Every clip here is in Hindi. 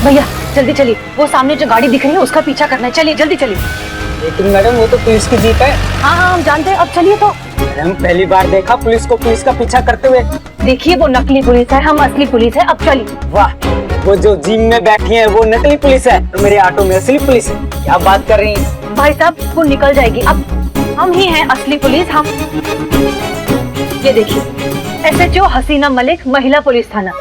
भैया जल्दी चलिए, वो सामने जो गाड़ी दिख रही है उसका पीछा करना है, चलिए जल्दी चलिए। लेकिन मैडम वो तो पुलिस की जीप है। हाँ हाँ हम जानते हैं, अब चलिए तो। मैडम पहली बार देखा पुलिस को पुलिस का पीछा करते हुए। देखिए वो नकली पुलिस है, हम असली पुलिस है, अब चलिए। वाह, वो जो जीप में बैठी है वो नकली पुलिस है और मेरे ऑटो में असली पुलिस है। क्या बात कर रही हैं? भाई साहब वो निकल जाएगी, अब हम ही हैं असली पुलिस। हम ये देखिए, SHO हसीना मलिक, महिला पुलिस थाना।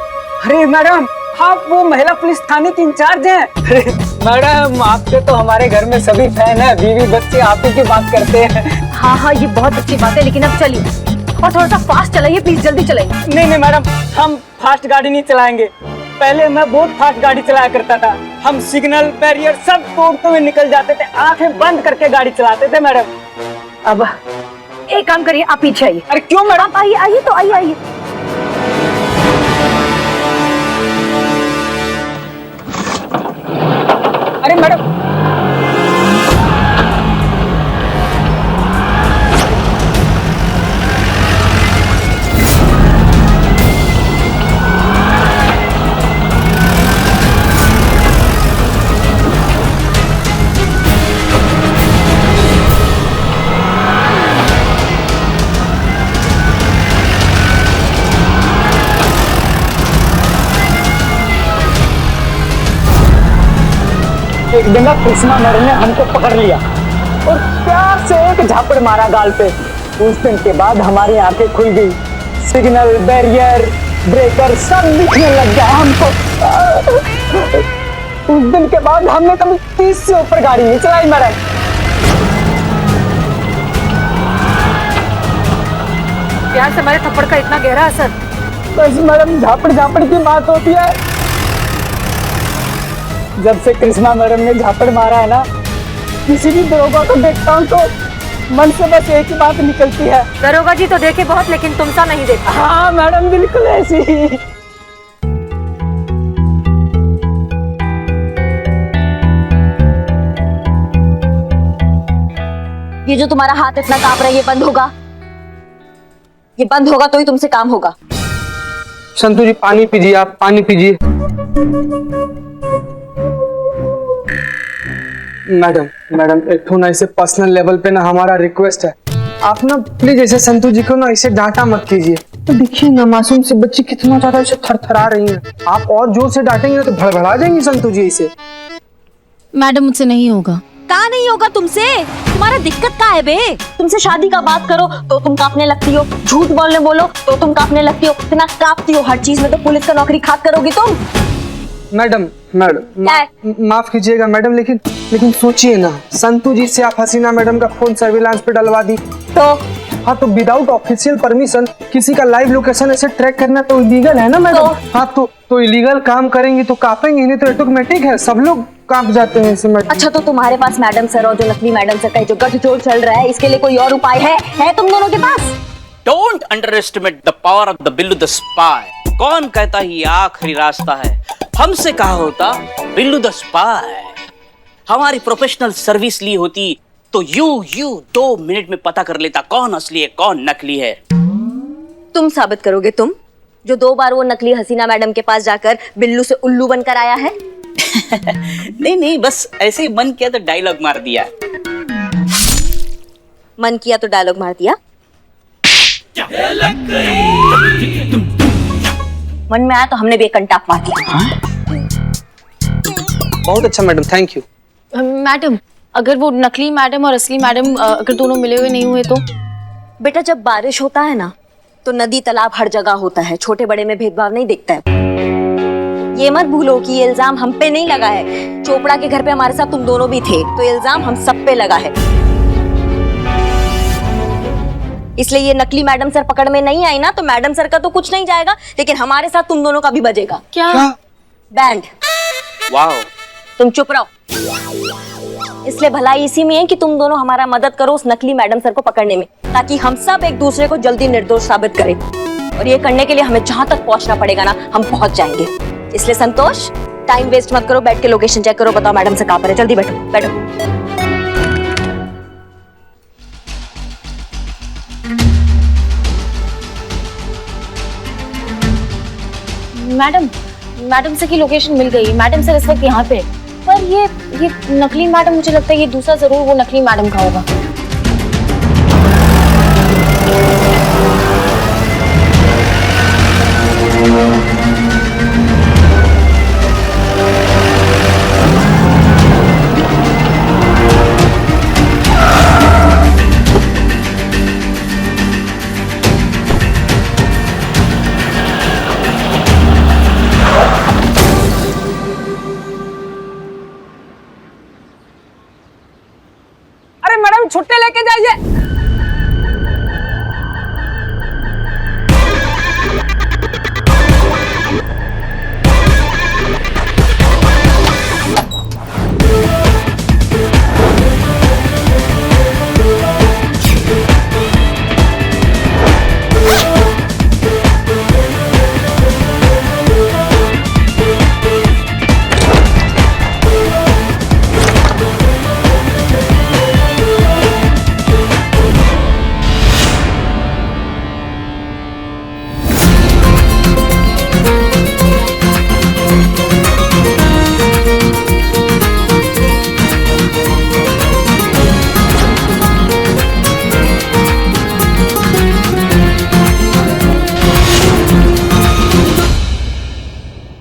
अरे मैडम, आप वो महिला पुलिस थाने की इंचार्ज हैं? अरे मैडम, आपके तो हमारे घर में सभी फैन है, बीवी बच्चे आप ही की बात करते हैं। हाँ हाँ ये बहुत अच्छी बात है, लेकिन अब चलिए और थोड़ा सा फास्ट चलाइए प्लीज, जल्दी चलाइए। नहीं नहीं मैडम, हम फास्ट गाड़ी नहीं चलाएंगे। पहले मैं बहुत फास्ट गाड़ी चलाया करता था। हम सिग्नल बैरियर सब तोड़ते हुए निकल जाते थे, आंखें बंद करके गाड़ी चलाते थे मैडम। अब एक काम करिए, आप पीछे आइए। अरे क्यों मैडम? आप आइए आइए तो आइए आइए। अरे मैडम, एक दिन कृष्णा मैडम ने हमको पकड़ लिया और प्यार से एक झापड़ मारा गाल पे। उस दिन के बाद हमारी आंखें खुल गई, सिग्नल बैरियर ब्रेकर सब दिखने लग गया हमको। उस दिन के बाद हमने कभी 30 से ऊपर गाड़ी नहीं चलाई मैडम। प्यार से हमारे थप्पड़ का इतना गहरा असर। बस मैडम, झापड़ झापड़ की बात होती है। जब से कृष्णा मैडम ने झापड़ मारा है ना, किसी भी दरोगा को देखता हूँ तो मन से बस एक ही बात निकलती है। दरोगा जी तो देखे बहुत, लेकिन तुमसा नहीं देखा। हाँ मैडम, बिल्कुल ऐसी ही। ये जो तुम्हारा हाथ इतना कांप रहा है, ये बंद होगा। ये बंद होगा तो ही तुमसे काम होगा। संतू जी पानी पीजिए, आप पानी पीजिए। मैडम मैडम, एक तो ना इसे पर्सनल लेवल पे ना हमारा रिक्वेस्ट है, आप ना प्लीज ऐसे संतू जी को ना इसे डांटा मत कीजिए। तो देखिए ना मासूम से बच्ची कितना ज्यादा इसे थरथरा रही है। आप और जोर से डांटेंगे तो भड़बड़ा जाएंगी संतू जी इसे। मैडम मुझसे नहीं होगा। कहाँ नहीं होगा तुमसे? तुम्हारा दिक्कत क्या है बे? तुमसे शादी का बात करो तो तुम कांपने लगती हो, झूठ बोलने बोलो तो तुम कांपने लगती हो, इतना कांपती हो हर चीज में, तो पुलिस का नौकरी खाक करोगी तुम? मैडम माफ कीजिएगा मैडम, लेकिन सोचिए ना, संतू जी से आप हसीना मैडम का फोन सर्विलांस पे डलवा दी तो हाँ, तो विदाउट ऑफिशियल परमिशन किसी का लाइव लोकेशन ऐसे ट्रैक करना तो इलीगल है ना मैडम। हाँ तो इलीगल काम करेंगे तो कांपेंगे, नहीं तो ऑटोमेटिक है, सब लोग कांप जाते हैं इसमें। अच्छा, तो तुम्हारे पास मैडम सर और जो नकली मैडम सर का जो गठजोड़ चल रहा है, इसके लिए कोई और उपाय है तुम दोनों के पास? Don't underestimate the power of the Billu the spy. कौन कहता ही आखिरी रास्ता है, हमसे कहा होता बिल्लू द स्पाई। हमारी प्रोफेशनल सर्विस ली होती तो यू 2 मिनट में पता कर लेता कौन असली है कौन नकली है। तुम साबित करोगे, तुम जो 2 बार वो नकली हसीना मैडम के पास जाकर बिल्लू से उल्लू बनकर आया है? नहीं, बस ऐसे ही मन किया तो डायलॉग मार दिया। मन किया तो डायलॉग मार दिया? मन में आया तो हमने भी एक कंटाप मार दिया। बहुत अच्छा मैडम, थैंक यू। मैडम अगर वो नकली मैडम और असली मैडम अगर दोनों मिले हुए नहीं हुए तो? बेटा, जब बारिश होता है ना तो नदी तालाब हर जगह होता है, छोटे बड़े में भेदभाव नहीं दिखता है। ये मत भूलो कि ये इल्जाम हम पे नहीं लगा है। चोपड़ा के घर पे हमारे साथ तुम दोनों भी थे, तो इल्जाम हम सब पे लगा है। इसलिए ये नकली मैडम सर पकड़ में नहीं आई ना, तो मैडम सर का तो कुछ नहीं जाएगा, लेकिन हमारे साथ तुम दोनों का भी बजेगा। क्या? बैंड। वाओ। तुम चुप रहो। इसलिए भलाई इसी में है कि तुम दोनों हमारा मदद करो उस नकली मैडम सर को पकड़ने में, ताकि हम सब एक दूसरे को जल्दी निर्दोष साबित करें। और ये करने के लिए हमें जहां तक पहुंचना पड़ेगा ना, हम पहुंच जाएंगे। इसलिए संतोष, टाइम वेस्ट मत करो, बैठ के लोकेशन चेक करो, बताओ मैडम से कहां पर है। जल्दी बैठो बैठो। मैडम मैडम सर की लोकेशन मिल गई। मैडम सर इस वक्त यहाँ पे है। पर ये नकली मैडम, मुझे लगता है ये दूसरा जरूर वो नकली मैडम का होगा। अरे मैडम छुट्टी लेके जाइए।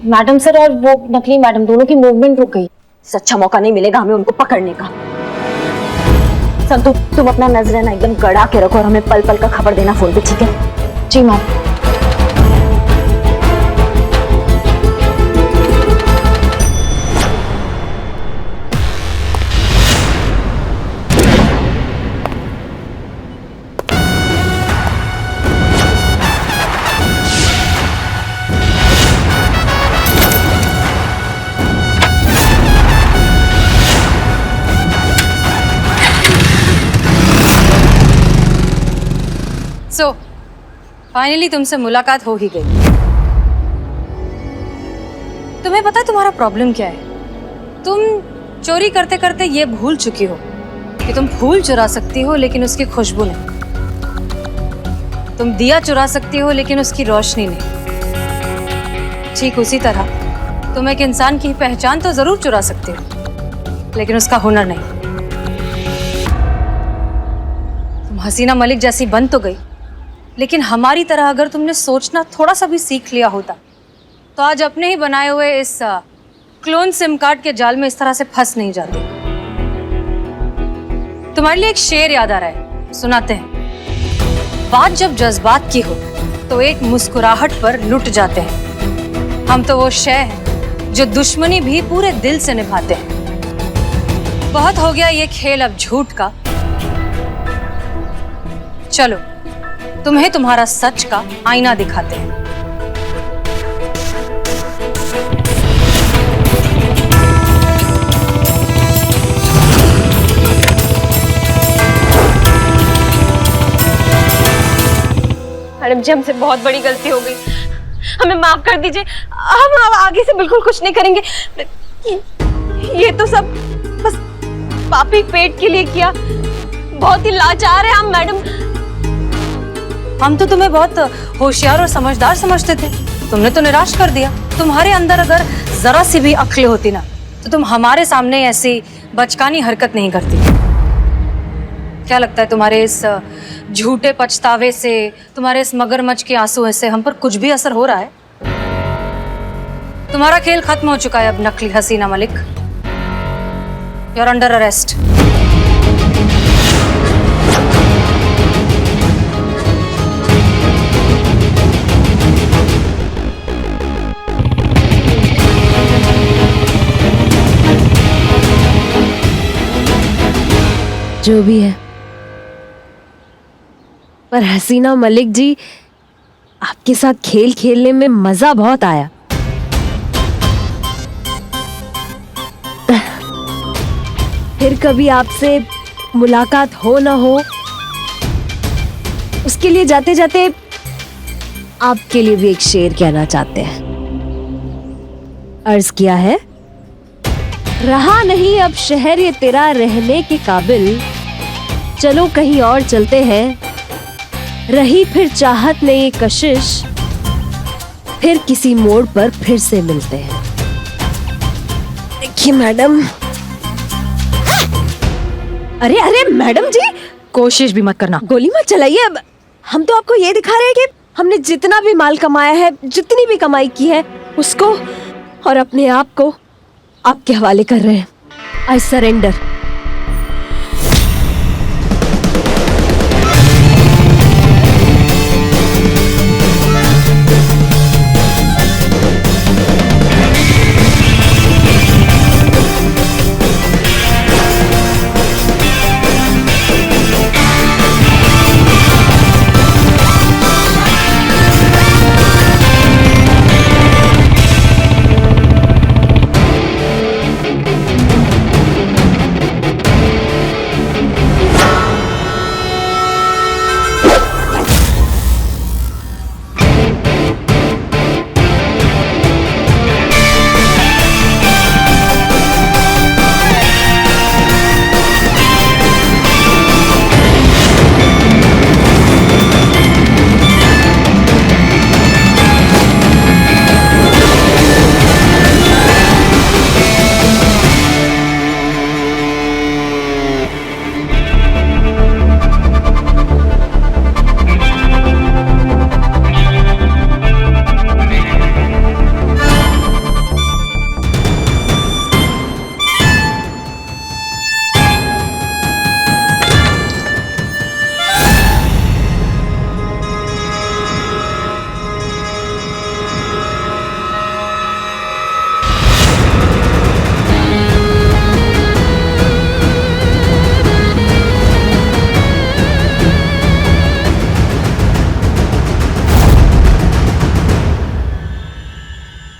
मैडम सर और वो नकली मैडम दोनों की मूवमेंट रुक गई। इससे अच्छा मौका नहीं मिलेगा हमें उनको पकड़ने का। संतु, तुम अपना नजराना एकदम गड़ा के रखो और हमें पल पल का खबर देना फोन पे, ठीक है? जी मैम। सो फाइनली तुमसे मुलाकात हो ही गई। तुम्हें पता है तुम्हारा प्रॉब्लम क्या है? तुम चोरी करते करते ये भूल चुकी हो कि तुम फूल चुरा सकती हो लेकिन उसकी खुशबू नहीं, तुम दिया चुरा सकती हो लेकिन उसकी रोशनी नहीं। ठीक उसी तरह तुम एक इंसान की पहचान तो जरूर चुरा सकती हो लेकिन उसका हुनर नहीं। तुम हसीना मलिक जैसी बन तो गई, लेकिन हमारी तरह अगर तुमने सोचना थोड़ा सा भी सीख लिया होता तो आज अपने ही बनाए हुए इस क्लोन सिम कार्ड के जाल में इस तरह से फंस नहीं जाते। तुम्हारे लिए एक शेर याद आ रहा है, सुनाते हैं। बात जब जज्बात की हो तो एक मुस्कुराहट पर लुट जाते हैं। हम तो वो शय हैं जो दुश्मनी भी पूरे दिल से निभाते हैं। बहुत हो गया ये खेल अब झूठ का, चलो तुम्हें तुम्हारा सच का आईना दिखाते हैं। मैडम जी, हमसे बहुत बड़ी गलती हो गई, हमें माफ कर दीजिए। हम आगे से बिल्कुल कुछ नहीं करेंगे। ये तो सब बस पापी पेट के लिए किया। बहुत ही लाचार है हम मैडम। हम तो तुम्हें बहुत होशियार और समझदार समझते थे, तुमने तो निराश कर दिया। तुम्हारे अंदर अगर जरा सी भी अक्ल होती ना तो तुम हमारे सामने ऐसी बचकानी हरकत नहीं करती। क्या लगता है तुम्हारे इस झूठे पछतावे से, तुम्हारे इस मगरमच्छ के आंसू से हम पर कुछ भी असर हो रहा है? तुम्हारा खेल खत्म हो चुका है अब नकली Hasina Malik. You are under arrest. जो भी है, पर हसीना मलिक जी, आपके साथ खेल खेलने में मजा बहुत आया। फिर कभी आपसे मुलाकात हो ना हो, उसके लिए जाते जाते आपके लिए भी एक शेर कहना चाहते हैं। अर्ज किया है, रहा नहीं अब शहर ये तेरा रहने के काबिल, चलो कहीं और चलते हैं। रही फिर चाहत ने ये कशिश, फिर किसी मोड़ पर फिर से मिलते हैं। देखिए मैडम। अरे अरे मैडम जी, कोशिश भी मत करना। गोली मत चलाइए। अब हम तो आपको ये दिखा रहे हैं कि हमने जितना भी माल कमाया है, जितनी भी कमाई की है, उसको और अपने आप को आपके हवाले कर रहे हैं। I surrender.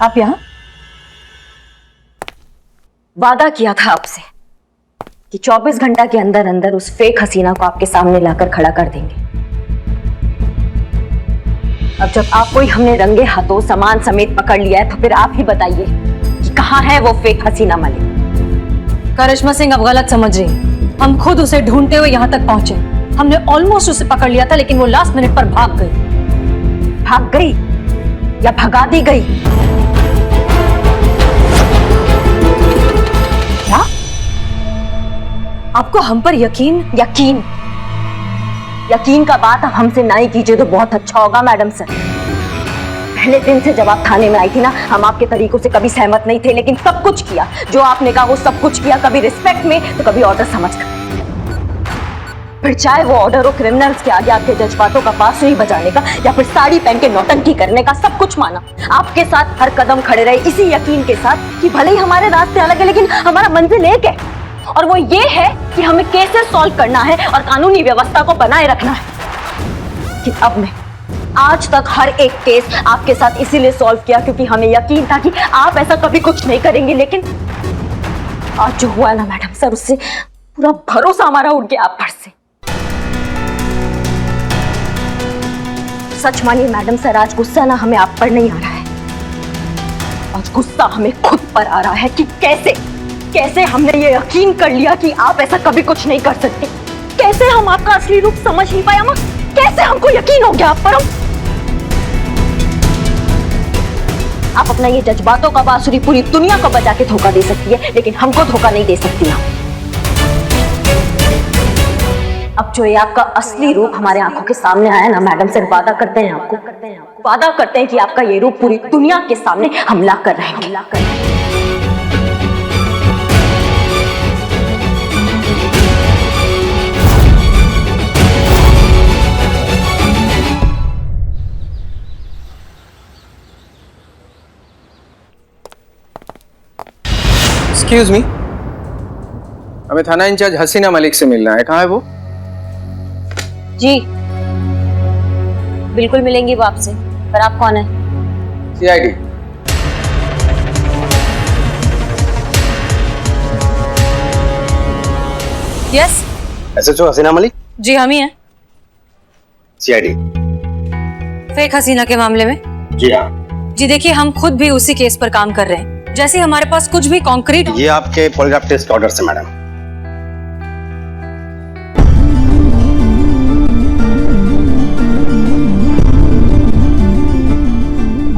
आप यहाँ? वादा किया था आपसे कि 24 घंटा के अंदर अंदर उस फेक हसीना को आपके सामने लाकर खड़ा कर देंगे। अब जब आपको ही हमने रंगे हाथों सामान समेत पकड़ लिया है, तो फिर आप ही बताइए कि कहाँ है वो फेक हसीना मलिक। करिश्मा सिंह अब गलत समझ रही हैं। हम खुद उसे ढूंढते हुए यहाँ तक पहुंचे। हमने ऑलमोस्ट उसे पकड़ लिया था, लेकिन वो लास्ट मिनट पर भाग गई। भाग गई या भगा दी गई? क्या आपको हम पर यकीन? यकीन का बात आप हमसे ना ही कीजिए तो बहुत अच्छा होगा मैडम सर। पहले दिन से जब आप थाने में आई थी ना, हम आपके तरीकों से कभी सहमत नहीं थे, लेकिन सब कुछ किया जो आपने कहा, वो सब कुछ किया। कभी रिस्पेक्ट में तो कभी ऑर्डर समझकर। फिर चाहे वो ऑर्डर हो क्रिमिनल्स के आगे आपके जज्बातों का बांसुरी बजाने का, या फिर साड़ी पहन के नौटंकी करने का, सब कुछ माना। आपके साथ हर कदम खड़े रहे इसी यकीन के साथ कि भले ही हमारे रास्ते अलग है, लेकिन हमारा मंजिल एक है, और वो ये है कि हमें केसेस सॉल्व करना है और कानूनी व्यवस्था को बनाए रखना है। कि अब मैं आज तक हर एक केस आपके साथ इसीलिए सॉल्व किया क्योंकि हमें यकीन था कि आप ऐसा कभी कुछ नहीं करेंगे। लेकिन आज जो हुआ ना मैडम सर, उससे पूरा भरोसा हमारा उठ गया आप पर से। सच मानिए मैडम सर, आज गुस्सा ना हमें आप पर नहीं आ रहा है, आज गुस्सा हमें खुद पर आ रहा है कि कैसे हमने ये यकीन कर लिया कि आप ऐसा कभी कुछ नहीं कर सकते। कैसे हम आपका असली रूप समझ नहीं पाया मां, कैसे हमको यकीन हो गया आप पर। आप अपना ये जज्बातों का बांसुरी पूरी दुनिया को बजा के धोखा दे सकती है, लेकिन हमको धोखा नहीं दे सकती आप। अब जो ये आपका असली रूप हमारे आंखों के सामने आया ना मैडम सर, वादा करते हैं कि आपका ये रूप पूरी दुनिया के सामने हम ला कर रहेंगे। एक्सक्यूज मी, हमें थाना इंचार्ज हसीना मलिक से मिलना है। कहाँ है वो? जी बिल्कुल मिलेंगी वो आपसे, पर आप कौन है? सीआईडी। यस एसएचओ हसीना मलिक? जी हम ही हैं। सीआईडी। फेक हसीना के मामले में? जी हाँ। जी देखिए, हम खुद भी उसी केस पर काम कर रहे हैं। जैसे हमारे पास कुछ भी कॉन्क्रीट। ये आपके पॉलीग्राफ टेस्ट ऑर्डर से मैडम।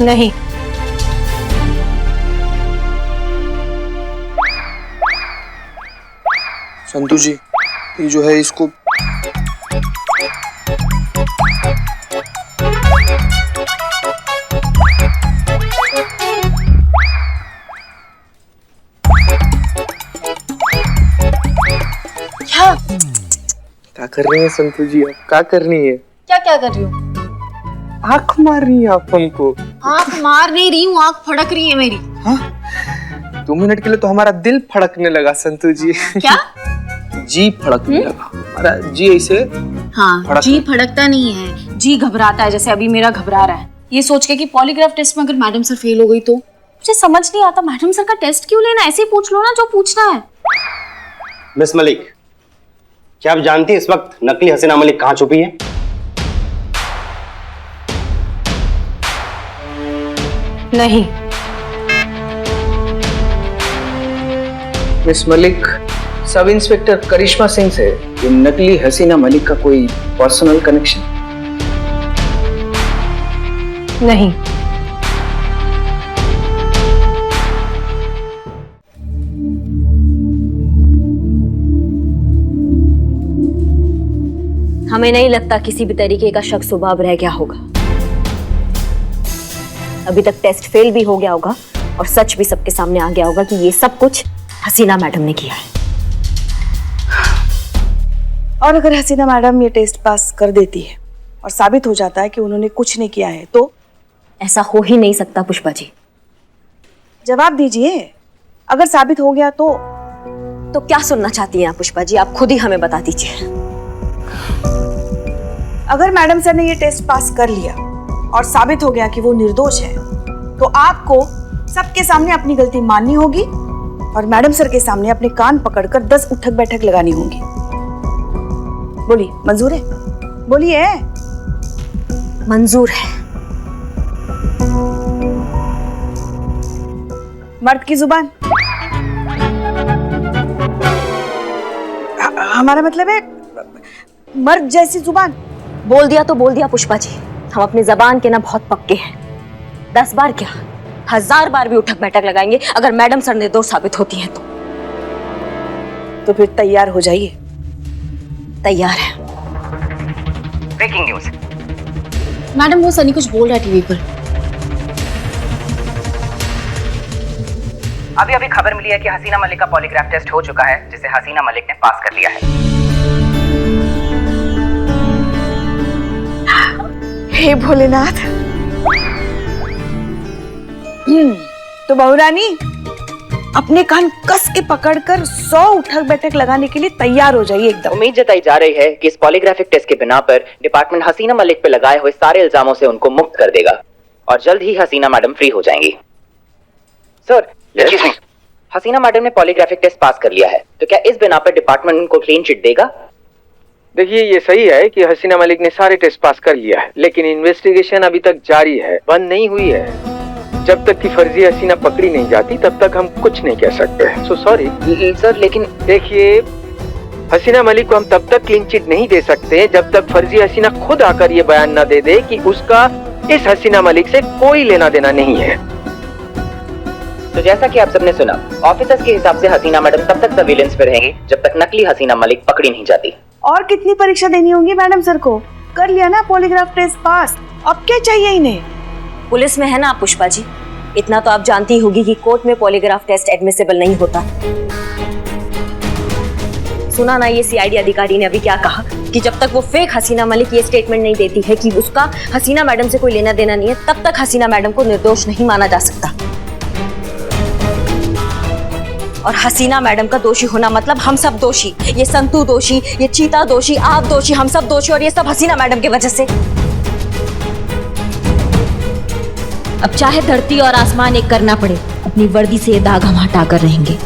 नहीं। संतू जी, ये जो है इसको क्या कर रहे हैं संतू जी? आप क्या करनी है? क्या क्या कर रही हूँ? आंख मार रही हैं आप हमको। आँख मार नहीं रही हूँ, आँख फड़क रही है मेरी। 2 मिनट के लिए तो हमारा दिल फड़कने लगा संतू जी। क्या? जी फड़कने लगा हमारा जी, ऐसे हाँ, जी फड़कता नहीं है, जी घबराता है, जैसे अभी मेरा घबरा रहा है ये सोच के कि पॉलीग्राफ टेस्ट में अगर मैडम सर फेल हो गई तो। मुझे समझ नहीं आता मैडम सर का टेस्ट क्यों लेना, ऐसे ही पूछ लो ना जो पूछना है। मिस मलिक, क्या आप जानती हैं इस वक्त नकली हसीना मलिक कहाँ छुपी है? नहीं। मिस मलिक, सब इंस्पेक्टर करिश्मा सिंह से ये नकली हसीना मलिक का कोई पर्सनल कनेक्शन? नहीं। हमें नहीं लगता किसी भी तरीके का शक सुबाब रह गया होगा। अभी तक टेस्ट फेल भी हो गया होगा और सच भी सबके सामने आ गया होगा कि ये सब कुछ हसीना मैडम ने किया है। और अगर हसीना मैडम ये टेस्ट पास कर देती है और साबित हो जाता है कि उन्होंने कुछ नहीं किया है तो? ऐसा हो ही नहीं सकता पुष्पा जी। जवाब दीजिए, अगर साबित हो गया तो? तो क्या सुनना चाहती हैं आप पुष्पा जी, आप खुद ही हमें बता दीजिए। अगर मैडम सर ने ये टेस्ट पास कर लिया और साबित हो गया कि वो निर्दोष है तो आपको सबके सामने अपनी गलती माननी होगी और मैडम सर के सामने अपने कान पकड़कर 10 उठक बैठक लगानी होगी। बोलिए, मंजूर है? बोलिए। मंजूर है। मर्द की जुबान, हमारा मतलब है मर्द जैसी जुबान। बोल दिया तो बोल दिया पुष्पा जी, हम अपनी जबान के ना बहुत पक्के हैं। 10 बार क्या 1000 बार भी उठक बैठक लगाएंगे अगर मैडम सर निर्दोष साबित होती हैं तो फिर तैयार हो जाइए। तैयार है। Breaking news. मैडम वो सनी कुछ बोल रहा है टीवी पर। अभी अभी खबर मिली है कि हसीना मलिक का पॉलीग्राफ टेस्ट हो चुका है, जिसे हसीना मलिक ने पास कर लिया है। हे भोलेनाथ। तो बहुरानी अपने कान कस के पकड़कर 100 उठक बैठक लगाने के लिए तैयार हो जाइए एकदम। उम्मीद जताई जा रही है कि इस पॉलीग्राफिक टेस्ट के बिना पर डिपार्टमेंट हसीना मलिक पे लगाए हुए सारे इल्जामों से उनको मुक्त कर देगा और जल्द ही हसीना मैडम फ्री हो जाएंगी। सर, हसीना मैडम ने पॉलीग्राफिक टेस्ट पास कर लिया है, तो क्या इस बिना पर डिपार्टमेंट उनको क्लीन चिट देगा? देखिए, ये सही है कि हसीना मलिक ने सारे टेस्ट पास कर लिया है, लेकिन इन्वेस्टिगेशन अभी तक जारी है, बंद नहीं हुई है। जब तक कि फर्जी हसीना पकड़ी नहीं जाती तब तक हम कुछ नहीं कह सकते। सो सॉरी सर, लेकिन देखिए, हसीना मलिक को हम तब तक क्लीन चिट नहीं दे सकते जब तक फर्जी हसीना खुद आकर ये बयान न दे दे कि उसका इस हसीना मलिक से कोई लेना देना नहीं है। तो जैसा कि आप सबने सुना, ऑफिसर्स के हिसाब से हसीना मैडम तब तक सर्विलेंस पे रहेंगी जब तक नकली हसीना मलिक पकड़ी नहीं जाती। और कितनी परीक्षा देनी होगी मैडम सर को? कर लिया ना पॉलीग्राफ टेस्ट पास, अब क्या चाहिए इन्हें? पुलिस में है ना आप पुष्पा जी, इतना तो आप जानती होगी कि कोर्ट में पॉलीग्राफ टेस्ट एडमिसिबल नहीं होता। सुना ना ये सीआईडी अधिकारी ने अभी क्या कहा कि जब तक वो फेक हसीना मलिक ये स्टेटमेंट नहीं देती है कि उसका हसीना मैडम से कोई लेना देना नहीं है, तब तक हसीना मैडम को निर्दोष नहीं माना जा सकता। और हसीना मैडम का दोषी होना मतलब हम सब दोषी, ये संतू दोषी, ये चीता दोषी, आप दोषी, हम सब दोषी, और ये सब हसीना मैडम की वजह से। अब चाहे धरती और आसमान एक करना पड़े, अपनी वर्दी से ये दाग हम हटा कर रहेंगे।